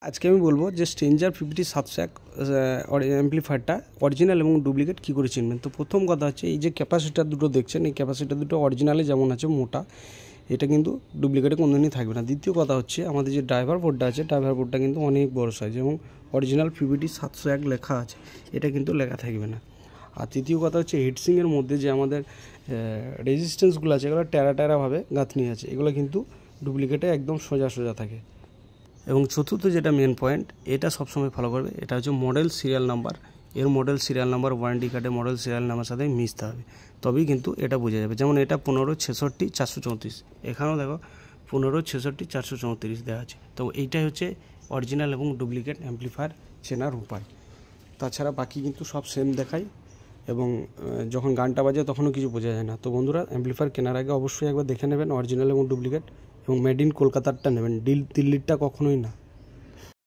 আজকে আমি বলবো যে স্ট্রেঞ্জার 50-701 অ্যাম্পলিফায়ারটা অরিজিনাল এবং ডুপ্লিকেট কী করে চিনবেন। তো প্রথম কথা হচ্ছে এই যে ক্যাপাসিটার দুটো দেখছেন, এই ক্যাপাসিটার দুটো অরিজিনালে যেমন আছে মোটা, এটা কিন্তু ডুপ্লিকেটে কোনোদিনই থাকবে না। দ্বিতীয় কথা হচ্ছে আমাদের যে ড্রাইভার বোর্ডটা আছে, ড্রাইভার বোর্ডটা কিন্তু অনেক বড় সাইজ এবং অরিজিনাল 50-701 লেখা আছে, এটা কিন্তু লেখা থাকবে না। আর তৃতীয় কথা হচ্ছে হিটসিংয়ের মধ্যে যে আমাদের রেজিস্ট্যান্সগুলো আছে, এগুলো ট্যারাভাবে গাঁথনি আছে, এগুলো কিন্তু ডুপ্লিকেটে একদম সোজা সোজা থাকে। এবং চতুর্থ যেটা মেন পয়েন্ট, এটা সবসময় ফলো করবে, এটা হচ্ছে মডেল সিরিয়াল নাম্বার। এর মডেল সিরিয়াল নাম্বার ওয়ারেন্টি কার্ডে মডেল সিরিয়াল নাম্বার সাথে মিশতে হবে, তবেই কিন্তু এটা বোঝা যাবে। যেমন এটা 15-66-434, এখানেও দেখো 15-66-434 দেওয়া আছে। তো এইটাই হচ্ছে অরিজিনাল এবং ডুপ্লিকেট অ্যাম্পলিফায়ার চেনার উপায়। তাছাড়া বাকি কিন্তু সব সেম দেখায় এবং যখন গানটা বাজে তখনও কিছু বোঝা যায় না। তো বন্ধুরা, অ্যাম্পলিফায়ার কেনার আগে অবশ্যই একবার দেখে নেবেন অরিজিনাল এবং ডুপ্লিকেট, এবং মেড ইন কলকাতারটা নেবেন, দিল্লিরটা কখনোই না।